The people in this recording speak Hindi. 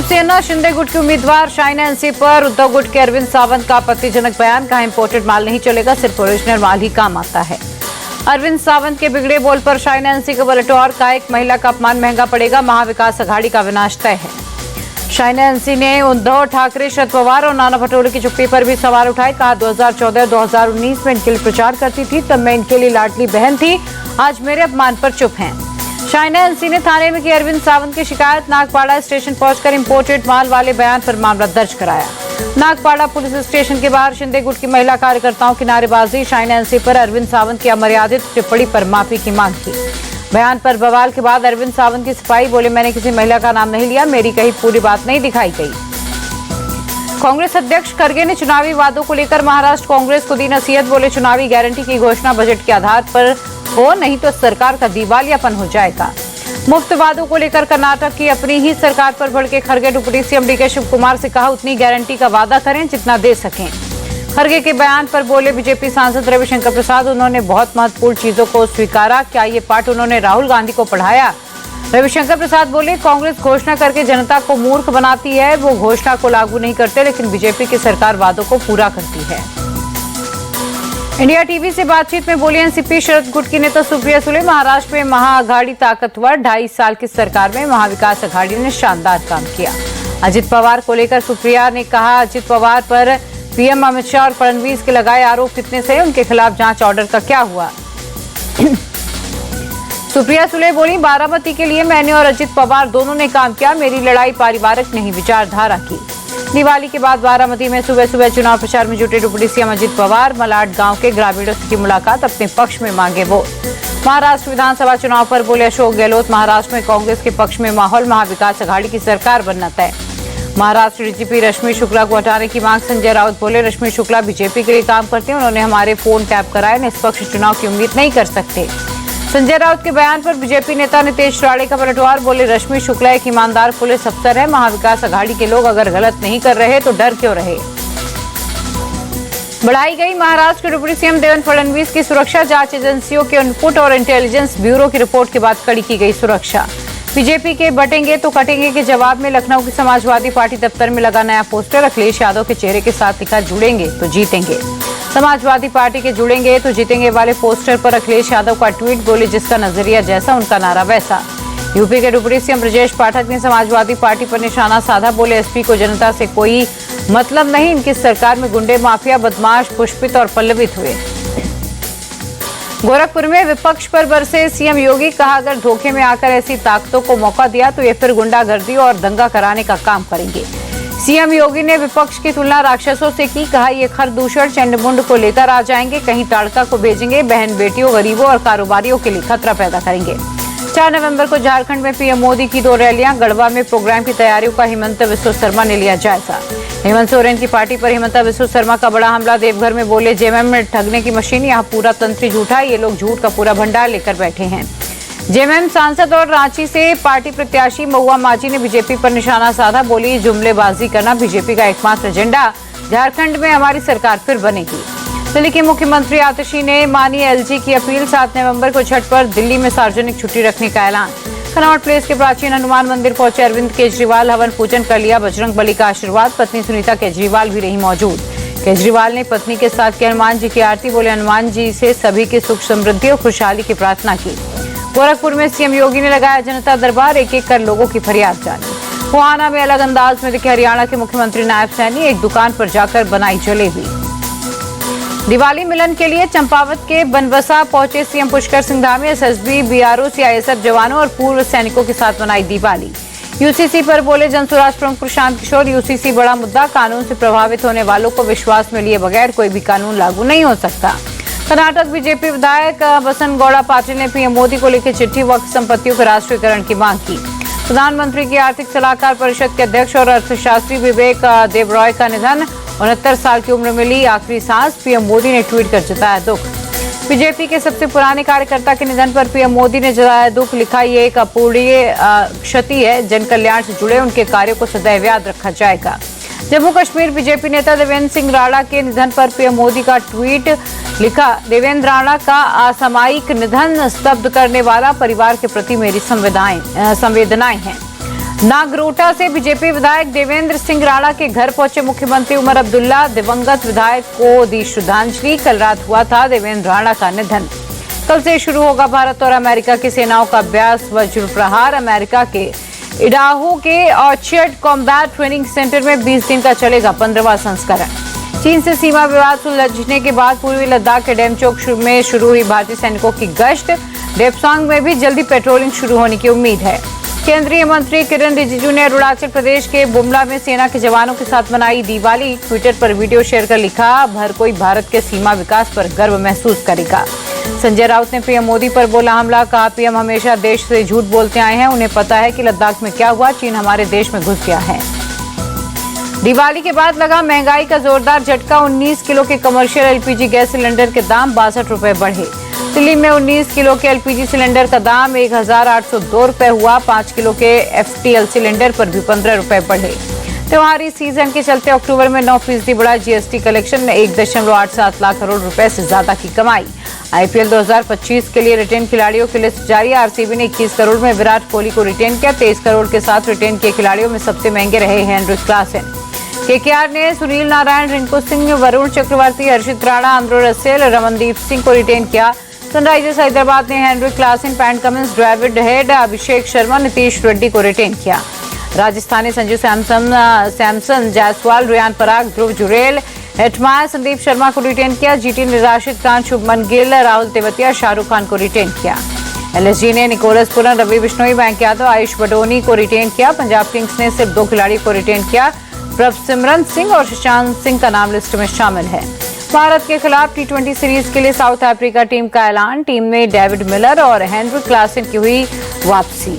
शिवसेना शिंदे गुट की उम्मीदवार शाइना एनसी पर उद्धव गुट के अरविंद सावंत का आपत्तिजनक बयान। कहा इंपोर्टेड माल नहीं चलेगा, सिर्फ ओरिजिनल माल ही काम आता है। अरविंद सावंत के बिगड़े बोल पर शाइना एनसी का पलटवार। का एक महिला का अपमान महंगा पड़ेगा, महाविकास अघाड़ी का विनाश तय है। शाइना एनसी ने उद्धव ठाकरे, शरद पवार और नाना पटोले की चुप्पी पर भी सवाल उठाए। कहा 2014-2019 में इनके लिए प्रचार करती थी, तब मैं इनके लिए लाडली बहन थी, आज मेरे अपमान पर चुप हैं। शाइना एनसी ने थाने में की अरविंद सावंत की शिकायत। नागपाड़ा स्टेशन पहुंचकर इंपोर्टेड माल वाले बयान पर मामला दर्ज कराया। नागपाड़ा पुलिस स्टेशन के बाहर शिंदे गुट की महिला कार्यकर्ताओं की नारेबाजी। शाइना एनसी पर अरविंद सावंत की अमर्यादित टिप्पणी पर माफी की मांग की। बयान पर बवाल के बाद अरविंद सावंत की सफाई। बोले, मैंने किसी महिला का नाम नहीं लिया, मेरी कही पूरी बात नहीं दिखाई गई। कांग्रेस अध्यक्ष खड़गे ने चुनावी वादों को लेकर महाराष्ट्र कांग्रेस को दी नसीहत। बोले, चुनावी गारंटी की घोषणा बजट के आधार पर हो, नहीं तो सरकार का दिवालियापन हो जाएगा। मुफ्त वादों को लेकर कर्नाटक की अपनी ही सरकार पर भड़के खड़गे। Deputy CM DK Shivakumar से कहा, उतनी गारंटी का वादा करें जितना दे सकें। खड़गे के बयान पर बोले बीजेपी सांसद रविशंकर प्रसाद, उन्होंने बहुत महत्वपूर्ण चीजों को स्वीकारा। क्या ये पाठ उन्होंने राहुल गांधी को पढ़ाया? रविशंकर प्रसाद बोले, कांग्रेस घोषणा करके जनता को मूर्ख बनाती है, वो घोषणा को लागू नहीं करते, लेकिन बीजेपी की सरकार वादों को पूरा करती है। इंडिया टीवी से बातचीत में बोली एनसीपी शरद गुट की नेता सुप्रिया सुले, महाराष्ट्र में महाअघाड़ी ताकतवर। 2.5 साल की सरकार में महाविकास अघाड़ी ने शानदार काम किया। अजित पवार को लेकर सुप्रिया ने कहा, अजित पवार पर पीएम अमित शाह और फडणवीस के लगाए आरोप कितने सही, उनके खिलाफ जांच ऑर्डर का क्या हुआ? सुप्रिया सुले बोली, बारामती के लिए मैंने और अजित पवार दोनों ने काम किया। मेरी लड़ाई पारिवारिक नहीं, विचारधारा की। दिवाली के बाद बारामती में सुबह सुबह चुनाव प्रचार में जुटे डिप्टी सीएम अजित पवार। मलाड गांव के ग्रामीणों से की मुलाकात, अपने पक्ष में मांगे वोट। महाराष्ट्र विधानसभा चुनाव पर बोले अशोक गहलोत, महाराष्ट्र में कांग्रेस के पक्ष में माहौल, महाविकास अघाड़ी की सरकार बनना तय। महाराष्ट्र डीजीपी रश्मि शुक्ला को हटाने की मांग। संजय राउत बोले, रश्मि शुक्ला बीजेपी के लिए काम करते हैं, उन्होंने हमारे फोन टैप कराए, निष्पक्ष चुनाव की उम्मीद नहीं कर सकते। संजय राउत के बयान पर बीजेपी नेता नितेश राणे का पलटवार। बोले, रश्मि शुक्ला एक ईमानदार पुलिस अफसर है, महाविकास अघाड़ी के लोग अगर गलत नहीं कर रहे तो डर क्यों रहे? बढ़ाई गई महाराष्ट्र के डिप्टी सीएम देवेंद्र फडणवीस की सुरक्षा। जांच एजेंसियों के इनपुट और इंटेलिजेंस ब्यूरो की रिपोर्ट के बाद कड़ी की गई सुरक्षा। बीजेपी के बटेंगे तो कटेंगे के जवाब में लखनऊ की समाजवादी पार्टी दफ्तर में लगा नया पोस्टर। अखिलेश यादव के चेहरे के साथ लिखा, जुड़ेंगे तो जीतेंगे। समाजवादी पार्टी के जुड़ेंगे तो जीतेंगे वाले पोस्टर पर अखिलेश यादव का ट्वीट। बोले, जिसका नजरिया जैसा उनका नारा वैसा। यूपी के डिप्टी सीएम ब्रजेश पाठक ने समाजवादी पार्टी पर निशाना साधा। बोले, एसपी को जनता से कोई मतलब नहीं, इनकी सरकार में गुंडे, माफिया, बदमाश पुष्पित और पल्लवित हुए। गोरखपुर में विपक्ष पर बरसे सीएम योगी। कहा, अगर धोखे में आकर ऐसी ताकतों को मौका दिया तो ये फिर गुंडागर्दी और दंगा कराने का काम करेंगे। सीएम योगी ने विपक्ष की तुलना राक्षसों से की। कहा, ये खरदूषण चंडमुंड को लेकर आ जाएंगे, कहीं ताड़का को भेजेंगे, बहन बेटियों, गरीबों और कारोबारियों के लिए खतरा पैदा करेंगे। 4 नवंबर को झारखंड में पीएम मोदी की 2 रैलियां। गढ़वा में प्रोग्राम की तैयारियों का हिमंता बिस्वा शर्मा ने लिया जायजा। हेमंत सोरेन की पार्टी पर हिमंता बिस्वा शर्मा का बड़ा हमला। देवघर में बोले, जेएमएम में ठगने की मशीन, यहाँ पूरा तंत्र झूठा है, ये लोग झूठ का पूरा भंडार लेकर बैठे हैं। जेएमएम सांसद और रांची से पार्टी प्रत्याशी महुआ माझी ने बीजेपी पर निशाना साधा। बोली, जुमलेबाजी करना बीजेपी का एकमात्र एजेंडा, झारखंड में हमारी सरकार फिर बनेगी। दिल्ली के मुख्यमंत्री आतिशी ने मानी एलजी की अपील। 7 नवंबर को छठ पर दिल्ली में सार्वजनिक छुट्टी रखने का ऐलान। कनॉट प्लेस के प्राचीन हनुमान मंदिर पहुंचे अरविंद केजरीवाल। हवन पूजन कर लिया बजरंग बली का आशीर्वाद। पत्नी सुनीता केजरीवाल भी रही मौजूद। केजरीवाल ने पत्नी के साथ की हनुमान जी की आरती। बोले, हनुमान जी से सभी की सुख समृद्धि और खुशहाली की प्रार्थना की। गोरखपुर में सीएम योगी ने लगाया जनता दरबार। एक एक कर लोगों की फरियाद जानी। गोहाना में अलग अंदाज में दिखे हरियाणा के मुख्यमंत्री नायब सैनी। एक दुकान पर जाकर बनाई जलेबी। दिवाली मिलन के लिए चंपावत के बनबसा पहुंचे CM Pushkar Singh Dhami. SSB, BRO, CISF जवानों और पूर्व सैनिकों के साथ मनाई दिवाली। यूसीसी पर बोले जनसुराज प्रमुख प्रशांत किशोर। यूसीसी बड़ा मुद्दा, कानून से प्रभावित होने वालों को विश्वास में लिए बगैर कोई भी कानून लागू नहीं हो सकता। कर्नाटक बीजेपी विधायक बसन गौड़ा पाटिल ने पीएम मोदी को लिखी चिट्ठी। वक्फ संपत्तियों के राष्ट्रीयकरण की मांग की। प्रधानमंत्री की आर्थिक सलाहकार परिषद के अध्यक्ष और अर्थशास्त्री विवेक देबरॉय का निधन। 69 साल की उम्र में ली आखिरी सांस। पीएम मोदी ने ट्वीट कर जताया दुख। बीजेपी के सबसे पुराने कार्यकर्ता के निधन पर पीएम मोदी ने जताया दुख। लिखा, ये एक अपूरणीय क्षति है, जन कल्याण से जुड़े उनके कार्यों को सदैव याद रखा जाएगा। जम्मू कश्मीर बीजेपी नेता देवेंद्र सिंह राणा के निधन पर पीएम मोदी का ट्वीट। लिखा, देवेंद्र राणा का असामयिक निधन स्तब्ध करने वाला, परिवार के प्रति मेरी संवेदनाएं हैं। नागरोटा से बीजेपी विधायक देवेंद्र सिंह राणा के घर पहुंचे मुख्यमंत्री उमर अब्दुल्ला। दिवंगत विधायक को दी श्रद्धांजलि। कल रात हुआ था देवेंद्र राणा का निधन। कल से शुरू होगा भारत और अमेरिका की सेनाओं का अभ्यास वज्र प्रहार। अमेरिका के इडाहो के ऑर्चर्ड कॉम्बैट ट्रेनिंग सेंटर में 20 दिन का चलेगा 15वां संस्करण। चीन से सीमा विवाद सुलझने के बाद पूर्वी लद्दाख के डेमचोक में शुरू हुई भारतीय सैनिकों की गश्त। डेप्सांग में भी जल्दी पेट्रोलिंग शुरू होने की उम्मीद है। केंद्रीय मंत्री किरण रिजिजू ने अरुणाचल प्रदेश के बुमला में सेना के जवानों के साथ मनाई दिवाली। ट्विटर पर वीडियो शेयर कर लिखा, हर कोई भारत के सीमा विकास पर गर्व महसूस करेगा। संजय राउत ने पीएम मोदी पर बोला हमला। कहा, पीएम हमेशा देश से झूठ बोलते आए हैं, उन्हें पता है कि लद्दाख में क्या हुआ। चीन हमारे देश में घुस गया है। दिवाली के बाद लगा महंगाई का जोरदार झटका। 19 किलो के कमर्शियल एलपीजी गैस सिलेंडर के दाम 62 रुपए बढ़े। दिल्ली में 19 किलो के एलपीजी सिलेंडर का दाम 1802 रुपए हुआ। 5 किलो के एफटीएल सिलेंडर पर भी 15 रुपए बढ़े। त्योहारी सीजन के चलते अक्टूबर में 9% बढ़ा जीएसटी कलेक्शन में 1.87 लाख करोड़ रुपए से ज्यादा की कमाई। आईपीएल 2025 के लिए रिटेन खिलाड़ियों की लिस्ट जारी। आरसीबी ने 21 करोड़ में विराट कोहली को रिटेन किया। 23 करोड़ के साथ रिटेन किए खिलाड़ियों में सबसे महंगे रहे हेनरिक क्लासन। केकेआर ने Sunil Narine, Rinku Singh, Varun Chakravarthy, Harshit Rana, Andre Russell, Ramandeep Singh को रिटेन किया। सनराइजर्स हैदराबाद ने Heinrich Klaasen, Pat Cummins, David Head, Abhishek Sharma, Nitish Reddy को रिटेन किया। राजस्थान ने संजू सैमसन, जायसवाल, रियान पराग, ध्रुव जुरेल, हेटमायर, संदीप शर्मा को रिटेन किया। जीटी ने राशिद खान, शुभमन गिल, राहुल तेवतिया, शाहरुख खान को रिटेन किया। एलएसजी ने निकोलस पुरन, रवि बिश्नोई, मयंक यादव, आयुष बडोनी को रिटेन किया। पंजाब किंग्स ने सिर्फ 2 खिलाड़ियों को रिटेन किया। प्रभसिमरन सिंह और शशांक सिंह का नाम लिस्ट में शामिल है। भारत के खिलाफ टी20 सीरीज के लिए साउथ अफ्रीका टीम का ऐलान। टीम में डेविड मिलर और हेनरिक क्लासन की हुई वापसी।